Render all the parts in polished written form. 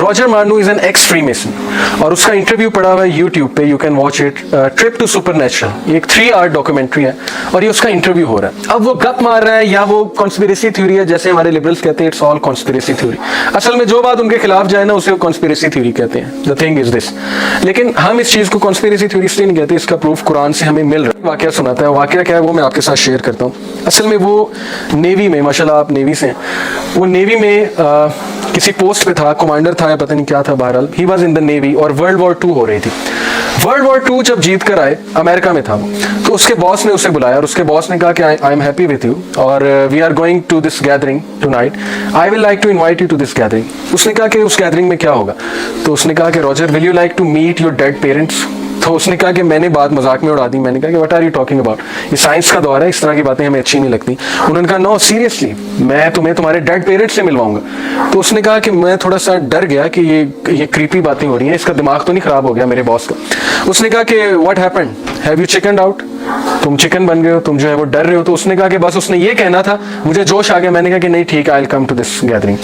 Roger Marnu is an ex Freemason और उसका interview पड़ा हुआ है यूट्यूब पे, you can watch it, trip to supernatural. ये एक 3 आवर डॉक्यूमेंट्री है और ये उसका इंटरव्यू हो रहा है। अब वो गप मार रहा है या वो कॉन्स्पिरेसी थ्योरी है, जैसे हमारे लिबरल्स कहते हैं इट्स ऑल कॉन्स्पिरेसी थ्योरी। असल में जो बात उनके खिलाफ जाए ना उसे कॉन्स्पिरेसी थ्योरी कहते हैं। द थिंग इज दिस, लेकिन हम इस चीज को कॉन्स्पिरेसी थ्योरी इसलिए नहीं कहते, इसका प्रूफ कुरान से हमें मिल रहा है। वाकया सुनाता है, वाकया क्या है वो मैं आपके साथ शेयर करता हूँ। असल में वो नेवी में, माशाल्लाह आप नेवी से हैं, वो नेवी में किसी पोस्ट पे था, कमांडर था या पता नहीं क्या था, बहरहाल he was in the navy और वर्ल्ड वॉर 2 हो रही थी। वर्ल्ड वॉर 2 जब जीत कर आए, अमेरिका में था वो, तो उसके बॉस ने उसे बुलाया और उसके बॉस ने कहा कि I am happy with you और we are going to this gathering tonight, I will like to invite you to this gathering. उसने कहा कि उस गैदरिंग में क्या होगा, तो उसने कहा कि Roger will you like to meet your dead parents. तो उसने कहा कि मैंने बात मजाक में उड़ा दी, मैंने कहा कि what are you talking about, ये साइंस का दौर है, इस तरह की बातें हमें अच्छी नहीं लगती। उन्होंने कहा नो सीरियसली, मैं तुम्हें तुम्हारे डेड पेरेंट्स से मिलवाऊंगा। तो उसने कहा कि मैं थोड़ा सा डर गया कि ये क्रीपी बातें हो रही हैं, इसका दिमाग तो नहीं खराब हो गया मेरे बॉस का। उसने कहा कि what happened, have you chicken out, तुम चिकन बन गए हो, तुम जो है वो डर रहे हो। तो उसने कहा कि बस उसने ये कहना था, मुझे जोश आ गया, मैंने कहा कि नहीं ठीक है, I will come to this gathering.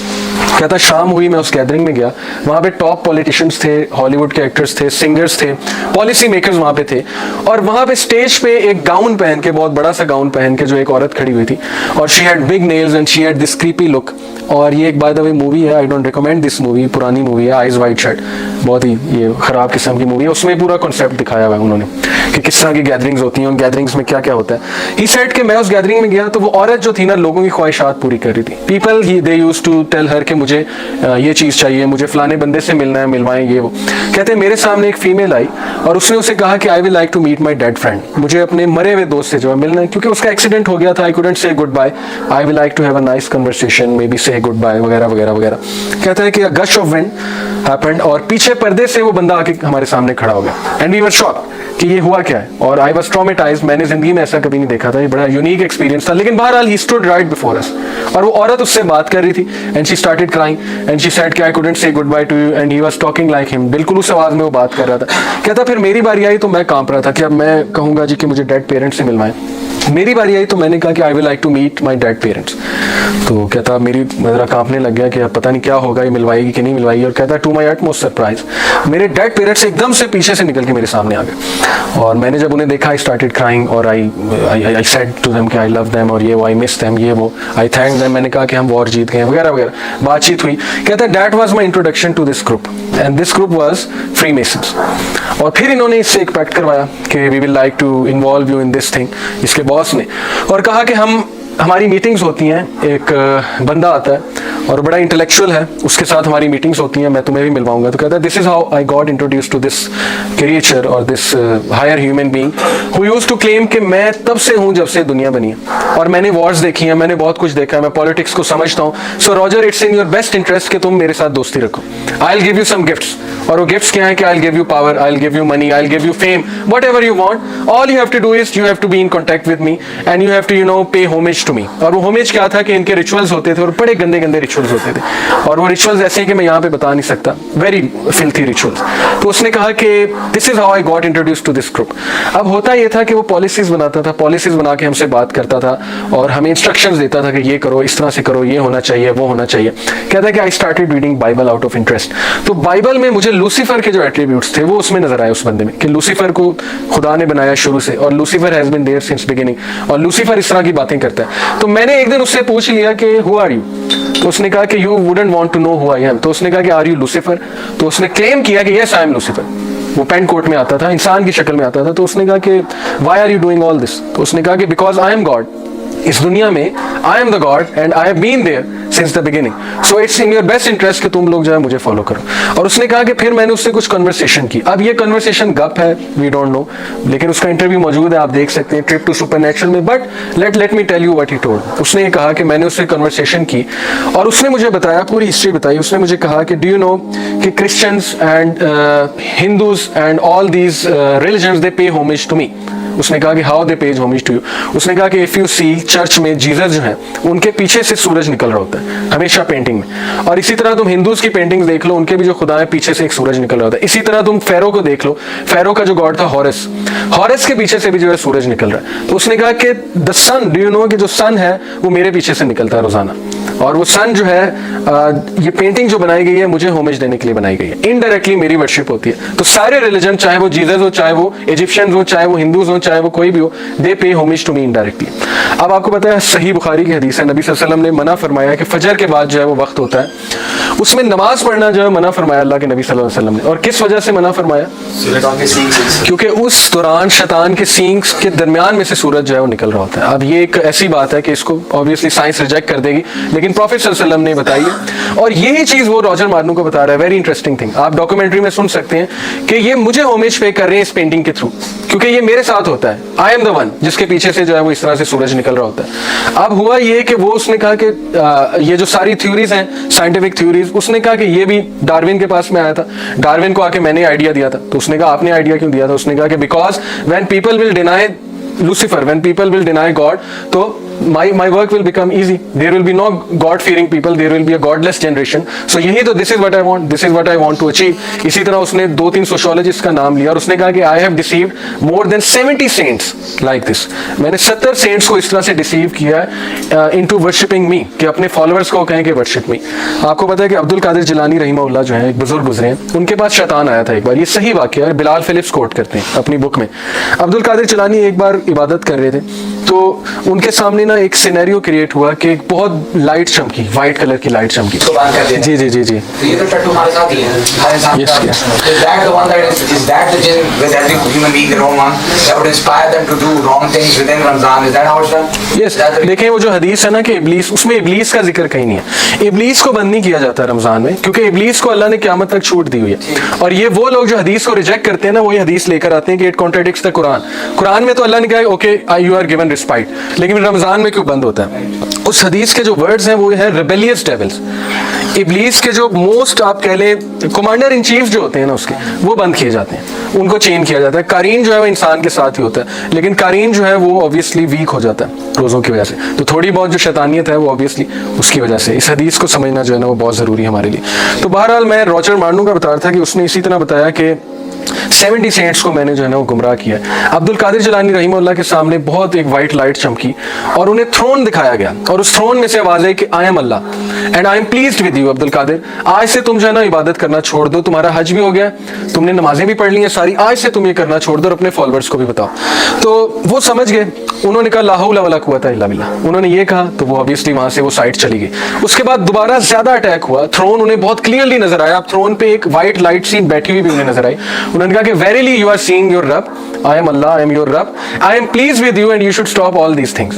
कहता शाम हुई, मैं उस गैदरिंग में गया, वहाँ पे टॉप पॉलिटिशियंस थे, हॉलीवुड के एक्टर्स थे, सिंगर्स थे, पॉलिसी मेकर्स वहाँ पे थे। और वहाँ पे स्टेज पे एक गाउन पहन के, बहुत बड़ा सा गाउन पहन के जो एक औरत खड़ी हुई थी और she had big nails and she had this creepy look. और ये एक बाय द वे मूवी है, I don't recommend this movie, पुरानी मूवी है, आइज वाइड शट, बहुत ही ये खराब किस्म की मूवी है। उसमें पूरा कॉन्सेप्ट दिखाया हुआ है उन्होंने कि किस तरह की गैदरिंग्स होती हैं, उन गैदरिंग्स में क्या क्या होता है। ही सेड कि मैं उस गैदरिंग में गया तो वो औरत जो थी ना, लोगों की ख्वाहिशात पूरी कर रही थी। People they used to tell her कि मुझे ये चीज़ चाहिए, मुझे फलाने बंदे से मिलना है, मिलवाएं ये वो। कहते हैं मेरे सामने एक फीमेल आई और उसने उसे कहा कि I will like to meet my dead friend, मुझे अपने मरे हुए दोस्त से जो है मिलना है, क्योंकि उसका एक्सीडेंट हो गया था, I couldn't say goodbye, I will like to have a nice conversation, maybe say goodbye वगैरह वगैरह वगैरह। कहता है कि a gush of wind happened और पीछे पर्दे से वो बंदा आके हमारे सामने खड़ा हो गया एंड वी वर शॉक्ड कि ये हुआ क्या है। और आई वाज ट्रॉमेटाइज्ड, मैंने जिंदगी में ऐसा कभी नहीं देखा था, ये बड़ा यूनिक एक्सपीरियंस था। लेकिन बहरहाल he stood right before us और वो औरत उससे बात कर रही थी and she started crying and she said कि आई couldn't say good by two you and he was talking like him, बिल्कुल उस आवाज में वो बात कर रहा था। कहता फिर मेरी बारी आई तो मैं कांप रहा था कि अब मैं कहूंगा जी कि मुझे डेड पेरेंट्स से मिलवाएं। मेरी बारी आई तो मैंने कहा कि I will like to meet my dead parents. तो कहता मेरी जरा कांपने लग गया कि अब पता नहीं क्या होगा, ये मिलवाएगी कि नहीं मिलवाएगी। और कहता टू माई अटमोस्ट सरप्राइज मेरे डेड पेरेंट्स एकदम से पीछे से निकल के मेरे सामने आ गए और मैंने जब उन्हें देखा आई स्टार्टेड क्राइंग और आई सेड टू देम कि आई लव देम और ये वो, आई मिस देम ये वो, आई थैंक देम, मैंने कहा कि हम वॉर जीत गए वगैरह वगैरह, बातचीत हुई। कहता that was my introduction to this group and this group was Freemasons. और फिर इन्होंने इससे एक पैक्ट करवाया कि we will like to involve you in this thing, इसके बॉस ने, और कहा कि हमारी मीटिंग्स होती हैं, एक बंदा आता है और बड़ा इंटेलेक्चुअल है, उसके साथ हमारी मीटिंग्स होती हैं, मैं तुम्हें भी मिलवाऊंगा। तो कहता है this is how I got introduce to this creature और this higher human being who used to claim कि मैं तब से हूं जब से दुनिया बनी है और मैंने वॉर्स देखी हैं, मैंने बहुत कुछ देखा है, मैं पॉलिटिक्स को समझता हूँ। So Roger it's in your best interest कि तुम मेरे साथ दोस्ती रखो, I will give you some gifts. और वो गिफ्ट्स क्या है कि I will give you power, I will give you money, I will give you fame, whatever you want, all you have to do is you have to be in contact with me and you have to you know pay homage to मी। और वो homage क्या था कि इनके rituals होते थे और बड़े गंदे गंदे रिचुअल्स होते थे और वो रिचुअल्स ऐसे कि मैं यहाँ पे बता नहीं सकता, वेरी फिल्थी रिचुअल्स। तो उसने कहा कि this is how I got introduce to this group. अब होता ये था कि वो पॉलिसीज बनाता था, पॉलिसीज बना के हमसे बात करता था और हमें इंस्ट्रक्शंस देता था कि ये करो, इस तरह से करो, ये होना चाहिए, वो होना चाहिए। कहता है कि I started reading Bible out of interest. तो बाइबल में मुझे लूसीफर के जो एट्रीब्यूट्स थे वो उसमें नजर आए उस बंदे में कि लूसीफर को खुदा ने बनाया शुरू से और Lucifer has been there since beginning और लूसीफर इस तरह की बातें करता है। तो मैंने एक दिन उससे पूछ लिया कि हु आर यू, तो उसने कहा कि you wouldn't want to know who I am. तो उसने कहा कि आर यू लूसीफर, तो उसने क्लेम किया कि यस आई एम लूसीफर। वो पेंट कोट में आता था, इंसान की शक्ल में आता था। तो उसने कहा कि why are you doing all this, तो उसने कहा कि बिकॉज आई एम गॉड, इस दुनिया में I am the God and I have been there since the beginning, so it's in your best interest कि तुम लोग जो है मुझे फॉलो करो। और उसने कहा कि फिर मैंने उससे कुछ कन्वर्सेशन की। अब ये कन्वर्सेशन गप है, वी डोंट नो, लेकिन उसका इंटरव्यू मौजूद है, आप देख सकते हैं ट्रिप टू सुपरनैचुरल में। But let me tell you what he told. उसने ये कहा कि मैंने उससे कन्वर्सेशन की और उसने मुझे बताया, पूरी हिस्ट्री बताई। उसने मुझे कहा कि डू यू नो कि Christians and Hindus and all these religions they pay homage to me. उसने कहा कि how they pays homage to you. उसने कहा कि इफ यू सी चर्च में जीसस जो है उनके पीछे से सूरज निकल रहा होता है हमेशा पेंटिंग में, और इसी तरह तुम हिंदूज की पेंटिंग्स देख लो, उनके भी जो खुदा है पीछे से एक सूरज निकल रहा होता है। इसी तरह तुम फेरो को देख लो, फेरो का जो गॉड था हॉरस, हॉरस के पीछे से भी जो है सूरज निकल रहा है। तो उसने कहा कि the son, do you know कि जो सन है वो मेरे पीछे से निकलता है रोजाना। और वो सन जो है ये पेंटिंग जो बनाई गई है मुझे होमेज देने के लिए बनाई गई है, इनडायरेक्टली मेरी वर्शिप होती है। तो सारे रिलीजन, चाहे वो जीसस हो, चाहे वो इजिप्शियंस हो, चाहे वो हिंदूज हो, चाहे वो कोई भी हो, दे pay homage to me indirectly. अब आपको पता है सही बुखारी की हदीस है, नबी सल्लल्लाहु अलैहि वसल्लम ने मना फरमाया कि फजर के बाद जो है वो वक्त होता है, उसमें नमाज पढ़ना जो है मना फरमाया अल्लाह के नबी सल्लल्लाहु अलैहि वसल्लम ने। और किस वजह से मना फरमाया? क्योंकि उस दौरान शैतान के सींग्स के दरमियान में से सूरज जो है वो निकल रहा होता है। अब ये एक ऐसी बात है कि इसको ऑब्वियसली साइंस रिजेक्ट कर देगी, लेकिन प्रॉफिट सल्लल्लाहु अलैहि वसल्लम ने बताई है, और यही चीज वो रॉजर मार्नो को बता रहा है। वेरी इंटरेस्टिंग थिंग, आप डॉक्यूमेंट्री में सुन सकते हैं कि ये मुझे होमेज पे कर रहे हैं इस पेंटिंग के थ्रू, क्योंकि ये मेरे साथ होता है। आई एम द वन जिसके पीछे से जो है वो इस तरह से सूरज निकल रहा होता है। अब हुआ ये कि वो उसने कहा कि ये जो सारी थ्योरीज हैं साइंटिफिक थ्योरीज, उसने कहा कि ये भी डार्विन के पास में आया था, डार्विन को आके मैंने आइडिया दिया था। तो उसने कहा आपने आइडिया क्यों दिया था? उसने कहा कि because when people will deny Lucifer, when people will deny God, तो my work will become easy. There will be no God-fearing people. There will be a godless generation. So यही तो this is what I want. This is what I want to achieve. इसी तरह उसने 2-3 sociologist का नाम लिया और उसने कहा कि I have deceived more than 70 saints like this. मैंने 70 saints को इस तरह से डिसीव किया into worshipping me, कि अपने फॉलोअर्स को कहें कि worship me. आपको पता है कि अब्दुल कादिर जिलानी रहीमहुल्लाह जो है एक बुजुर्ग गुजरे हैं, उनके पास शैतान आया था एक बार। ये सही वाकया है, बिलाल फिलिप्स कोट करते हैं अपनी बुक में। अब्दुल कादिर जिलानी एक बार इबादत कर रहे थे, तो उनके सामने ना एक सिनेरियो क्रिएट हुआ कि एक बहुत लाइट चमकी, व्हाइट कलर की लाइट चमकी। जी जी जी जी, ये तो टट्टू हमारे साथ ही है। Yes, yes. Is that the one that is that the jinn with every human being their own one that would inspire them to do wrong things within Ramzan? Is that how it's done? Yes. देखें वो जो हदीस है ना कि इब्लीस, उसमें इब्लीस का जिक्र कहीं नहीं है। इब्लीस को बंद नहीं किया जाता रमजान में, क्योंकि इब्लीस को अल्लाह ने क़यामत तक छूट दी हुई है। और ये वो लोग जो हदीस को रिजेक्ट करते हैं ना, वो ये हदीस लेकर आते हैं कि it contradicts the Quran. Quran में तो अल्लाह ने कहा okay you are given respite, लेकिन रमजान में क्यों बंद होता है? उस हदीस के जो वर्ड्स हैं वो है रिबेलियस डेविल्स। इब्लीस के जो मोस्ट आप कह लें कमांडर इन चीफ जो होते हैं ना उसके, वो बंद किए जाते हैं, उनको चेंज किया जाता है। कारीन जो है वो इंसान के साथ ही होता है, लेकिन कारीन जो है वो ऑब्वियसली वीक हो जाता है रोज़ों की वजह से। तो थोड़ी बहुत जो शैतानियत है वो ऑब्वियसली उसकी वजह से। इस हदीस को समझना जो है ना वो बहुत ज़रूरी है हमारे लिए। तो बहरहाल मैं रॉजर मार्नो का बता रहा था कि उसने इसी तरह बताया कि 70 सेंट्स को मैंने जो है ना वो गुमराह किया। अब्दुल कादिर जिलानी रहीमहुल्लाह के सामने बहुत एक वाइट लाइट चमकी और उन्हें थ्रोन दिखाया गया, और उस थ्रोन में से आवाज आई कि I am Allah and I am pleased with you Abdul Qadir, आज से तुम जो है ना इबादत करना छोड़ दो, तुम्हारा हज भी हो गया, तुमने नमाजें भी पढ़ ली हैं सारी, आज से तुम ये करना छोड़ दो और अपने फॉलोअर्स को भी बताओ। तो वो समझ गए, उन्होंने कहा ला हौला वला कुव्वता इल्ला बिल्लाह, उन्होंने ये कहा तो वो ऑब्वियसली वहां से वो साइड चली गई। उसके बाद दोबारा ज्यादा अटैक हुआ, थ्रोन उन्हें बहुत क्लियरली नजर आया, थ्रोन पे एक व्हाइट लाइट सी बैठी हुई भी उन्हें नजर आई। उन्होंने कहा कि verily you are seeing your Rab, I am Allah, I am your Rab, I am please with you and you should stop all these things.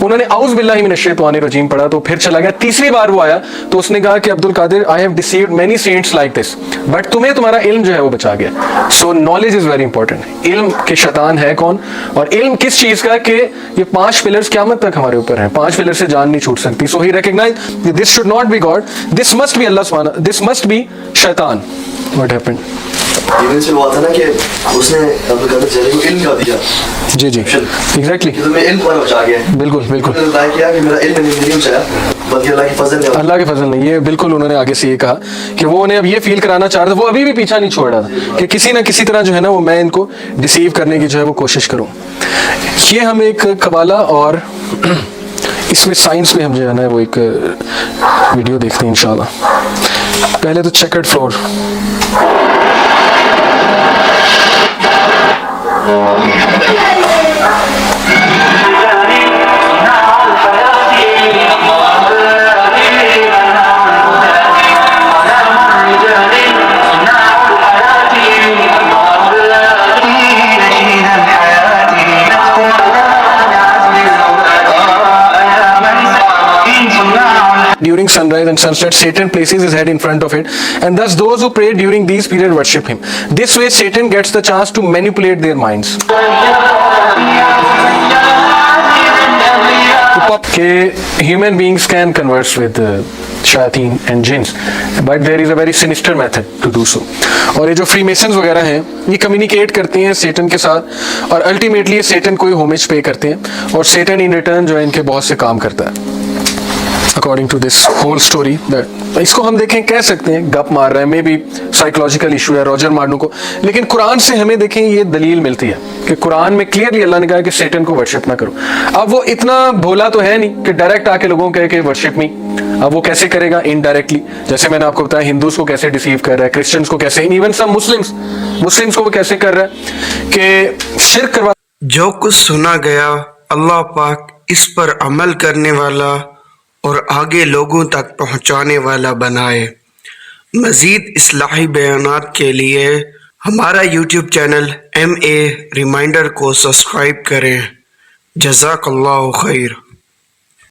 उन्होंने औज़ बिल्लाहि मिनश शैतानिर रजीम पढ़ा तो फिर चला गया। तीसरी बार वो आया तो उसने कहा कि Abdul Qadir I have deceived many saints like this, but तुम्हें तुम्हारा इल्म जो है वो बचा गया। So knowledge is very important. इल्म के शैतान है कौन, और इल्म किस चीज का कि ये 5 पिलर्स क़यामत तक हमारे ऊपर हैं, 5 पिलर से जान नहीं छूट सकती। So he recognise this should not be God, this must be Allah सुब्हानहू, दिस मस्ट बी शैतान। What happened? इवन से हुआ था ना कि उसने अब्दुल कादिर जिलानी को इल्म का दिया। जी जी एग्जैक्टली, तो मैं इल्म पर बचा गया। बिल्कुल बिल्कुल, बताया किया कि मेरा इल्म नहीं बचाया बल्कि अल्लाह के फजल है। अल्लाह के फजल नहीं, ये बिल्कुल उन्होंने आगे से ये कहा कि वो उन्हें अब ये फील कराना चाह रहा था, वो अभी भी पीछा नहीं छोड़ रहा था कि किसी ना किसी तरह जो है ना वो मैं इनको डिसीव करने की जो है वो कोशिश करूं। ये हम एक कबाला और इसमें साइंस में हम जो है ना वो एक वीडियो देखते हैं इंशाल्लाह। पहले तो checkered floor. During sunrise and sunset, Satan places his head in front of it, and thus those who pray during these periods worship him. This way, Satan gets the chance to manipulate their minds. कि human beings can converse with shayateen and jinns, but there is a very sinister method to do so. और ये जो Freemasons वगैरह हैं ये communicate करते हैं सेटन के साथ, और अल्टीमेटली ये सेटन को ही होमेज पे करते हैं, और सेटन इन रिटर्न जो है इनके बहुत से काम करता है। According to this whole story, that इसको हम देखें कह सकते हैं गप मार रहा है, मे बी साइकोलॉजिकल इशू है रॉजर मार्नो को, लेकिन कुरान से हमें देखें ये दलील मिलती है कि कुरान में क्लियरली अल्लाह ने कहा कि सेटन को वर्शिप ना करो। अब वो इतना भोला तो है नहीं कि डायरेक्ट आके लोगों को कहे कि वर्शिप मी, अब वो कैसे करेगा? इनडायरेक्टली, जैसे मैंने आपको बताया हिंदूज को कैसे डिसीव कर रहा है, क्रिश्चियंस को कैसे, इवन सब मुस्लिम्स को वो कैसे कर रहा है कि शिर्क करवा। जो कुछ सुना गया अल्लाह पाक इस पर अमल करने वाला और आगे लोगों तक पहुंचाने वाला बनाए। मज़ीद इस्लाही बयानात के लिए हमारा यूट्यूब चैनल MA रिमाइंडर को सब्सक्राइब करें। जज़ाकल्लाहु खैर।